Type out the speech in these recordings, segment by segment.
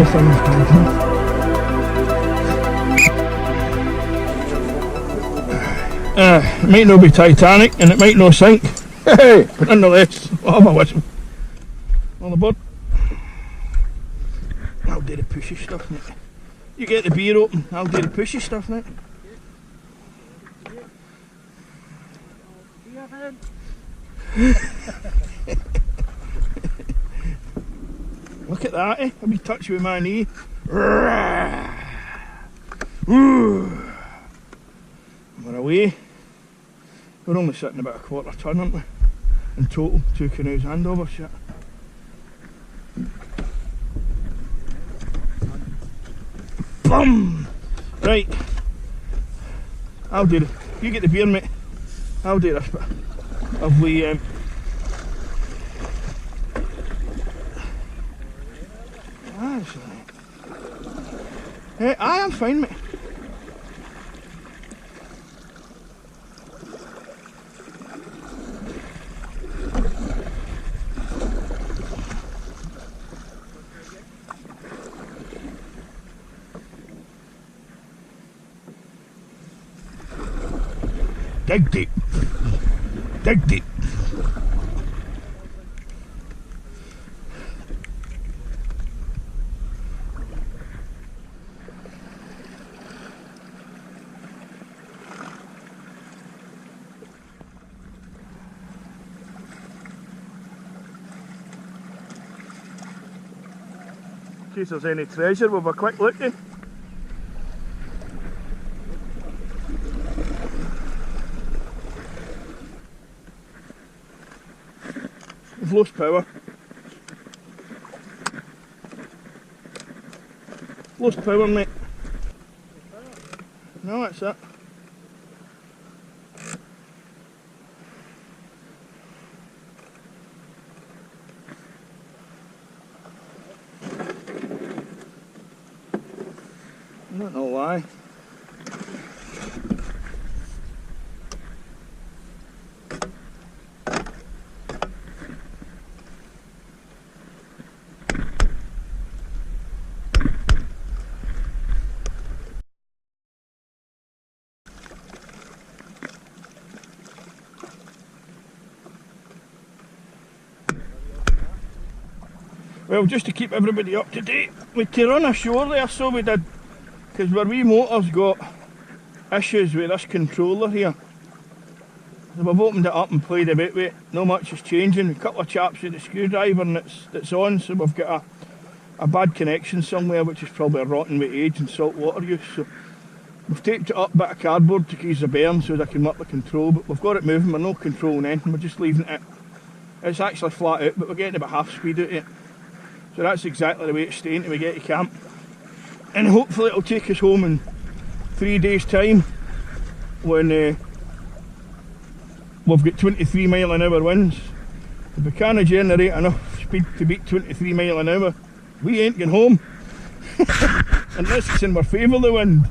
everything's moving. It might not be Titanic and it might not sink. Hey, but nonetheless, I'll have a whistle. On the board. I'll do the pushy stuff, mate. You get the beer open, I'll do the pushy stuff, mate. Look at that, eh? I'll be touched with my knee. We're away. We're only sitting about a quarter ton, aren't we? In total, 2 canoes handover shit. Bum! Right. I'll do it. You get the beer, mate. I'll do this bit. Have we that's right. Hey, I am fine, mate. Dig deep. Dig deep. In case there's any treasure, we'll have a quick look at. We've lost power. Lost power, mate. No, that's it. I don't know why. Well, just to keep everybody up to date, we could run ashore there, so we did, because our wee motor's got issues with this controller here. So we've opened it up and played a bit with it. Not much is changing. A couple of chaps with the screwdriver and it's on, so we've got a bad connection somewhere, which is probably rotten with age and salt water use. So we've taped it up a bit of cardboard to cause a burn so that I can work the control, but we've got it moving. We're not controlling anything, we're just leaving it. It's actually flat out, but we're getting about half speed out of it. So that's exactly the way it's staying till we get to camp. And hopefully it'll take us home in 3 days' time when we've got 23 mile an hour winds. If we can't generate enough speed to beat 23 mile an hour, we ain't going home. Unless it's in our favour, the wind.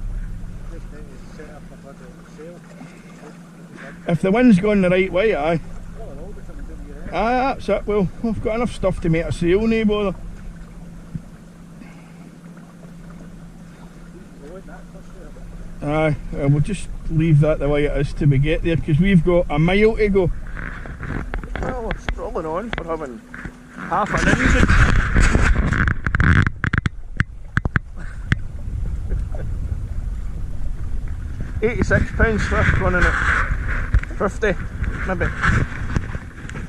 If the wind's going the right way, aye. Aye, that's it. Well, we've got enough stuff to make a sail, no bother. Aye, we'll just leave that the way it is till we get there, because we've got a mile to go. Well, we're strolling on for having half an engine. 86 Swift running at 50, maybe.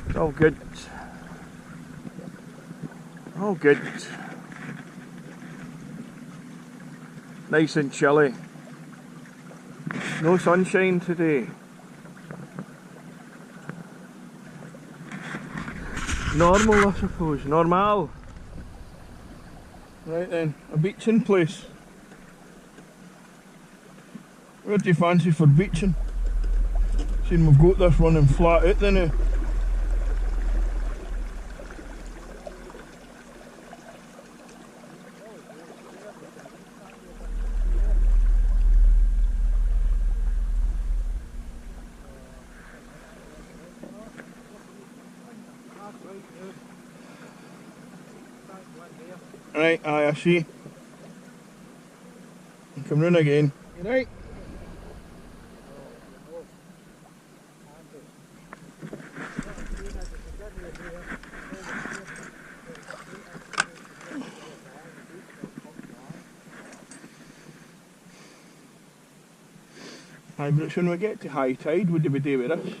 It's all good. All good. Nice and chilly. No sunshine today. Normal, I suppose. Normal. Right then, a beaching place. What do you fancy for beaching? Seeing we've got this running flat out there now. Right, aye, I see. Come round again. Right. Aye, but when we get to high tide, what do we do with this?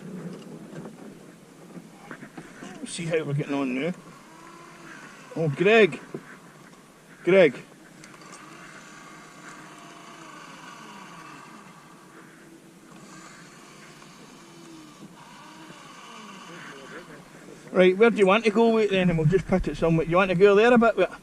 Let's see how we're getting on now. Oh, Greg. Greg. Right, where do you want to go with it then? And we'll just put it somewhere. You want to go there a bit with it?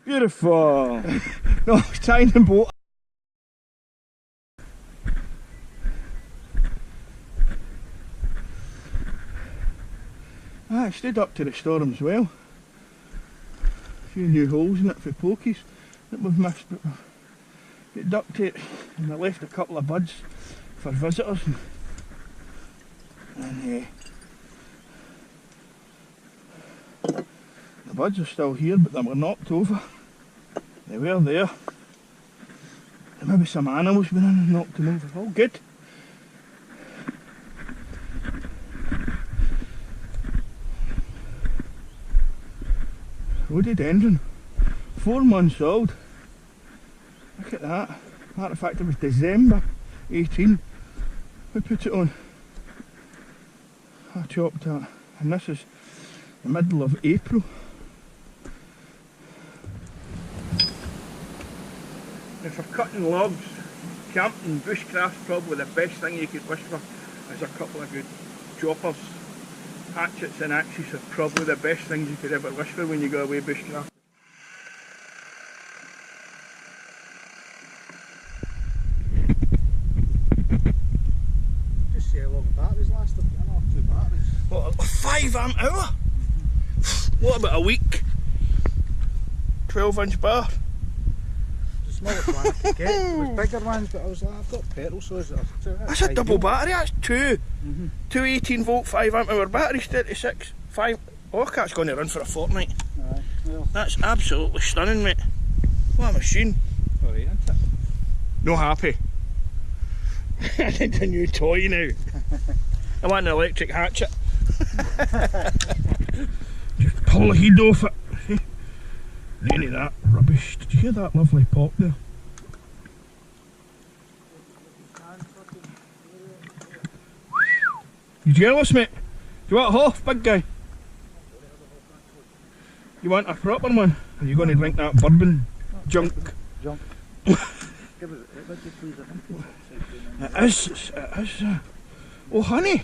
Beautiful. No, tiny boat. I stood up to the storm as well. A few new holes in it for pokies that we've missed, but it ducked it, and I left a couple of buds for visitors. And the buds are still here, but they were knocked over. They were there. And maybe some animals went in and knocked them over. All good. Rhododendron. 4 months old. Look at that. Matter of fact, it was December 18. We put it on. I chopped that. And this is the middle of April. If you're cutting logs, camping, bushcraft's probably the best thing you could wish for is a couple of good choppers. Hatchets and axes are probably the best things you could ever wish for when you go away bushcraft. Just see how long the batteries lasted. I know 2 batteries. What, a 5 amp hour? What about a week? 12-inch bar? Smallest one I could get. It was bigger ones, but I was like, I've got petrol, so that's a double battery, that's two. Two 18 volt 5 amp hour batteries, 36, 5. Oh, that's going to run for a fortnight. Aye, well. That's absolutely stunning, mate. What a machine. Alright, isn't it? No happy. I need a new toy now. I want an electric hatchet. Just pull the head off it. See? Any of that rubbish. Did you hear that lovely pop there? You jealous, mate? Do you want a Hoff, big guy? You want a proper one? Or are you going to drink that bourbon junk? Junk. Give it It is. Oh, honey.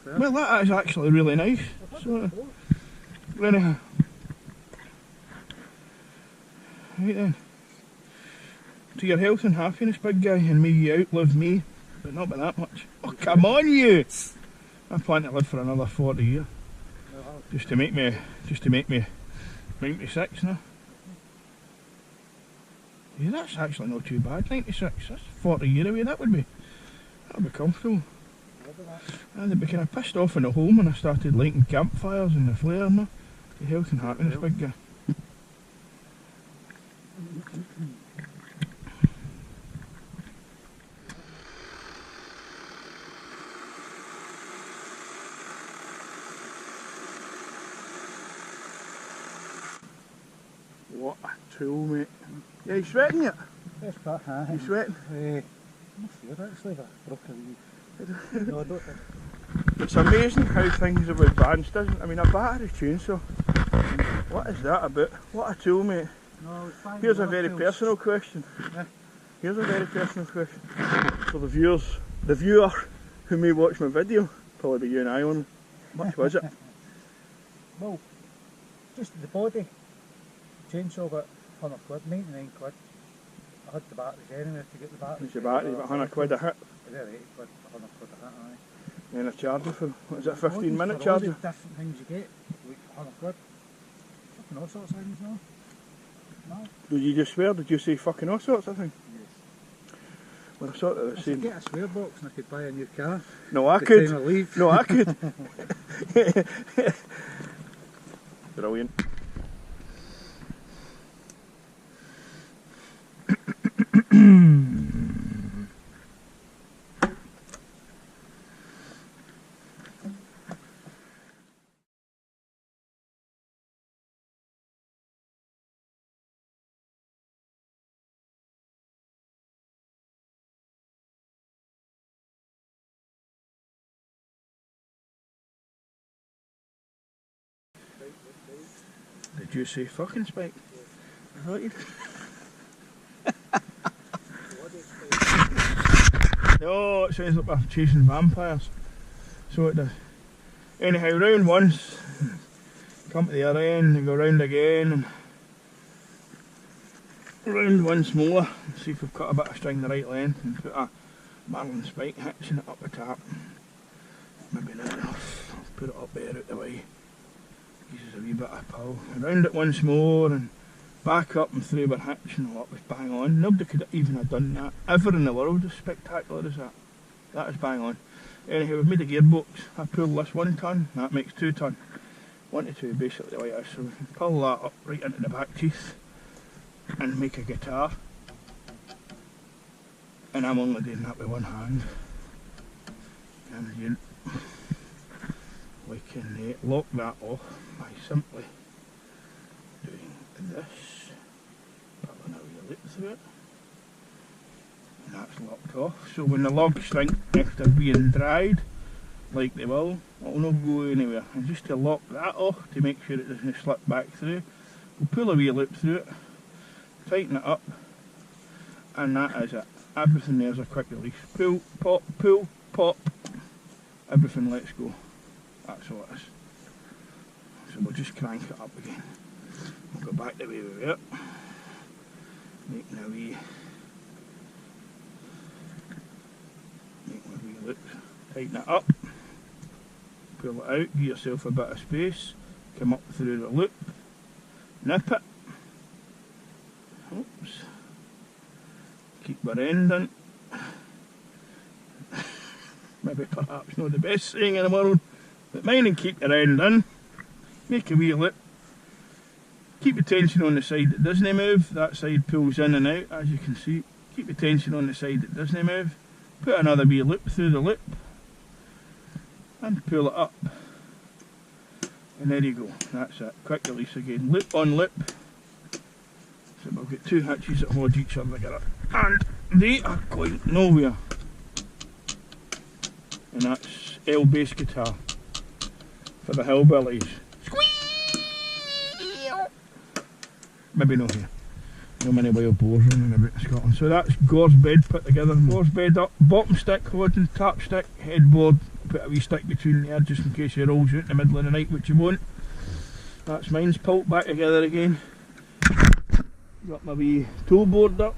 Well, that is actually really nice. So, anyhow. Right then. To your health and happiness, big guy, and may you outlive me, but not by that much. Oh, come on, you! I plan to live for another 40 years. Just to make me 96 now. Yeah, that's actually not too bad, 96. That's 40 years away, that'd be comfortable. I'd be kind of pissed off in the home when I started lighting campfires and the flare and that. To health and happiness, big guy. What a tool, mate. Yeah, you sweating yet? Yes, but hi. You sweating? I'm not sure actually, but I broke a wee. No, I don't think. It's amazing how things have advanced, isn't it? I mean, a battery chainsaw. What is that about? What a tool, mate. No, it's fine. Here's a very personal question. Yeah. Here's a very personal question. For the viewer who may watch my video, probably be you and I only. How much was it? Well, just the body. Chainsaw got 100 quid, 99 quid. I had the batteries anyway to get the batteries. It's the battery, about 100 quid a hit. They're 80 quid, 100 quid a hit, aye. And a charger for, what is it, a 15-minute For all the charger? different things you get, like 100 quid. Fucking all sorts of things now. No. Did you just swear? Did you say fucking all sorts of things? Yes. Well, I sort of the I same. could get a swear box and I could buy a new car. No, I The could. time I leave. No, I could. Brilliant. Did you say fucking Spike? I thought you did. No, it sounds like we're chasing vampires. So it does. Anyhow, round once, come to the other end and go round again and round once more and see if we've cut a bit of string the right length and put a marlin spike hitching it up the top. Maybe not enough. I'll put it up there out the way. Uses a wee bit of pull. Round it once more and back up and through we're hitching. What was bang on. Nobody could even have done that ever in the world as spectacular as that. That is bang on. Anyhow, we've made a gearbox. I pull this 1 ton, that makes 2 ton. 1 to 2 basically like this. So we can pull that up right into the back teeth and make a guitar. And I'm only doing that with one hand. And we can lock that off by simply doing this, pulling a wee loop through it, and that's locked off. So when the logs shrink after being dried, like they will, it'll not go anywhere. And just to lock that off, to make sure it doesn't slip back through, we'll pull a wee loop through it, tighten it up, and that is it. Everything there's a quick release. Pull, pop, everything lets go. That's all it is. So we'll just crank it up again. We'll go back the way we were. Making a wee loop. Tighten it up. Pull it out. Give yourself a bit of space. Come up through the loop. Nip it. Oops. Keep our end in. Maybe perhaps not the best saying in the world. But mine and keep your end in, make a wee loop, keep the tension on the side that doesn't move, that side pulls in and out as you can see, keep the tension on the side that doesn't move, put another wee loop through the loop and pull it up and there you go, that's it, quick release again, loop on loop. So we've got 2 hitches that hold each other together and they are going nowhere, and that's L bass guitar. For the hillbillies. Maybe not here. No many wild boars running about in Scotland. So that's Gore's bed put together. Gore's bed up, bottom stick holding, top stick, headboard, put a wee stick between there just in case it rolls out in the middle of the night, which you won't. That's mine's pulled back together again. Got my wee tool board up.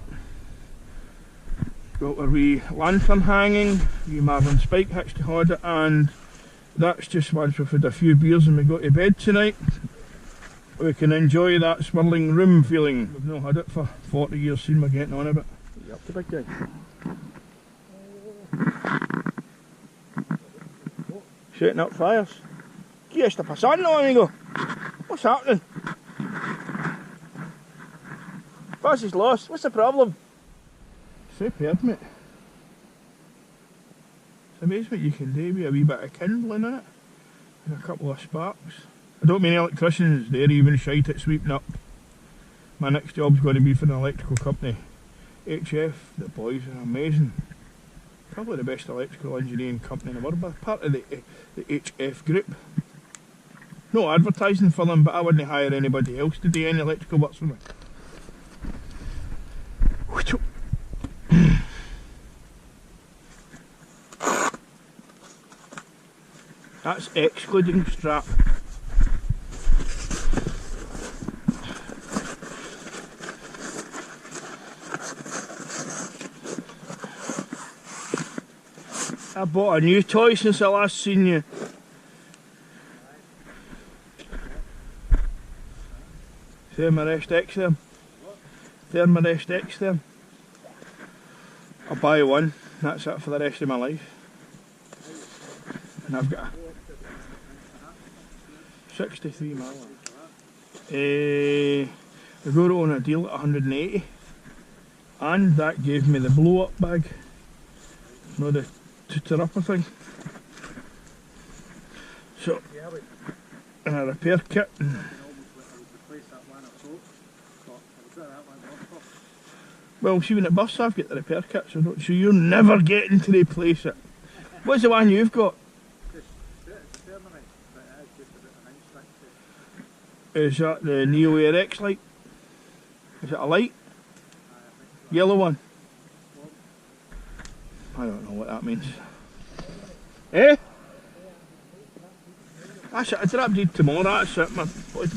Got our wee lantern hanging, wee marlin spike hitch to hold it, and that's just once we've had a few beers and we go to bed tonight. We can enjoy that swirling room feeling. We've not had it for 40 years, seen we're getting on a bit. You up to big guy? Setting up fires. ¿Qué está pasando, amigo? What's happening? Buzz is lost. What's the problem? Superb, mate. It's amazing what you can do with a wee bit of kindling in it and a couple of sparks. I don't mean electricians, they're even shite at sweeping up. My next job's going to be for an electrical company. HF, the boys are amazing. Probably the best electrical engineering company in the world, but part of the HF group. No advertising for them, but I wouldn't hire anybody else to do any electrical works for me. That's excluding strap. I bought a new toy since I last seen you. Thermarest X there. Thermarest X there. I'll buy one, that's it for the rest of my life. And I've got a 63 miles. I got it on a deal at 180. And that gave me the blow up bag. No, the tutor-upper thing. So, and a repair kit. Well, see, when it busts, I've got the repair kit, so you're never getting to replace it. What's the one you've got? Is that the Neo Air X light? Is it a light? Yellow one? I don't know what that means. Eh? That's it, I drop deed tomorrow, that's it.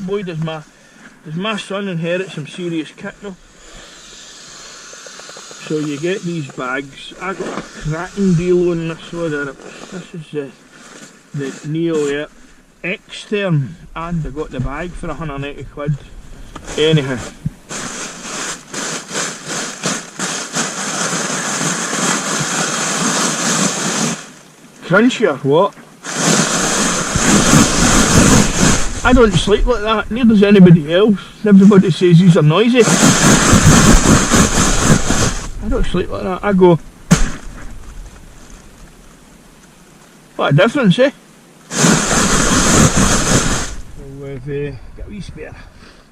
Boy, does my son inherit some serious kit now. So you get these bags. I got a cracking deal on this one. This is the Neo Air X term, and I got the bag for 180 quid. Anyhow. Crunchy or what? I don't sleep like that, neither does anybody else. Everybody says these are noisy. I don't sleep like that, I go. What a difference, eh? So we've got a wee spare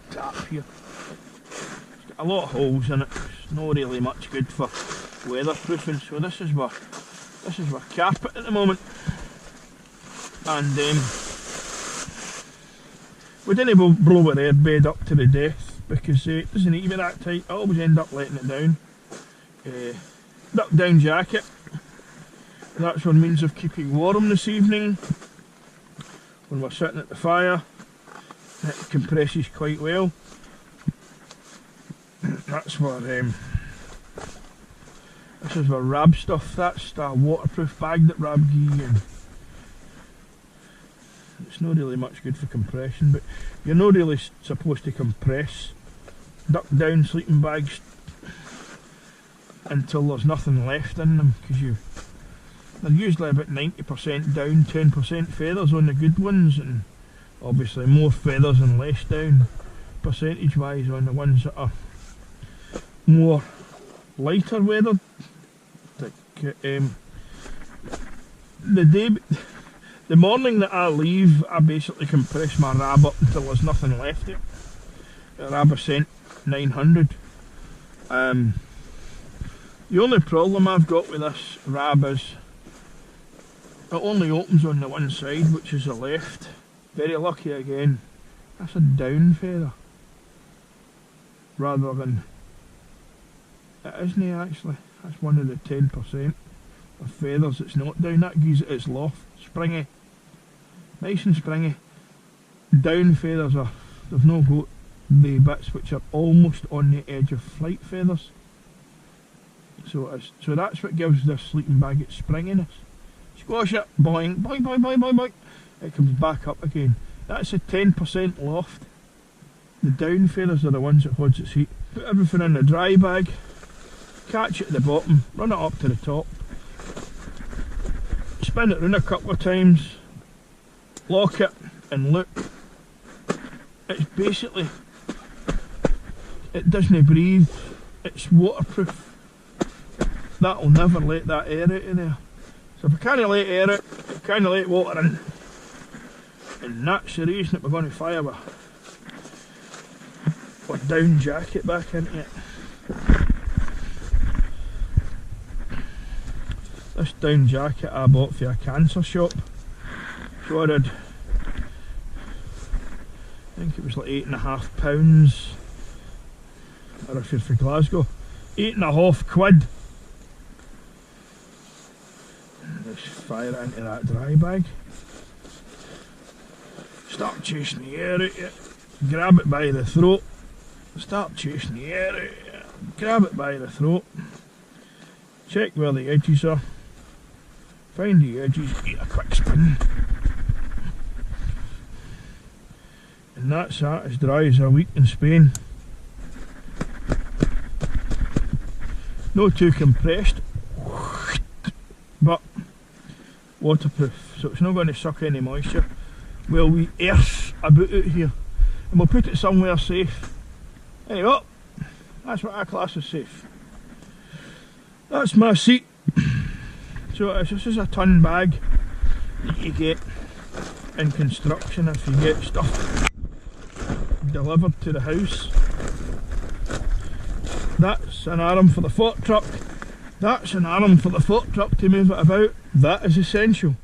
tap here. It's got a lot of holes in it, it's not really much good for weatherproofing, so this is our carpet at the moment. And we didn't blow our airbed up to the death because it doesn't need to be that tight. I always end up letting it down. Duck down jacket. That's one means of keeping warm this evening when we're sitting at the fire. It compresses quite well. That's what this is our Rab stuff. That's the waterproof bag that Rab gave you. It's not really much good for compression, but you're not really supposed to compress duck down sleeping bags until there's nothing left in them, because they're usually about 90% down, 10% feathers on the good ones, and obviously more feathers and less down percentage wise on the ones that are more lighter weathered. Like, the morning that I leave, I basically compress my Rab up until there's nothing left of it. The Rab Ascent 900. The only problem I've got with this Rab is it only opens on the one side, which is the left. Very lucky again. That's a down feather. Rather than... It isn't actually. That's one of the 10% of feathers that's not down. That gives it its loft. Springy. Nice and springy. Down feathers are... They've not got the bits which are almost on the edge of flight feathers. So that's what gives this sleeping bag its springiness. Squash it, boing, boing, boing, boing, boing, boing. It comes back up again. That's a 10% loft. The down feathers are the ones that holds its heat. Put everything in the dry bag, catch it at the bottom, run it up to the top, spin it round a couple of times, lock it and look. It's basically, it doesn't breathe, it's waterproof. That'll never let that air out of there. So if we can't let air out, we can't let water in. And that's the reason that we're going to fire with down jacket back into it. This down jacket I bought for a cancer shop. So I did, I think it was like £8.5, or if you're for Glasgow, £8.50. Just fire it into that dry bag. Start chasing the air out of it. Grab it by the throat. Start chasing the air out of it. Grab it by the throat. Check where the edges are. Find the edges, eat a quick spin. And that's that, as dry as a week in Spain. Not too compressed, but waterproof, so it's not going to suck any moisture. Well, we earth about it here, and we'll put it somewhere safe. Anyway, that's what I class as safe. That's my seat. So this is a ton bag that you get in construction if you get stuff delivered to the house. That's an arm for the fork truck. That's an arm for the fork truck to move it about. That is essential.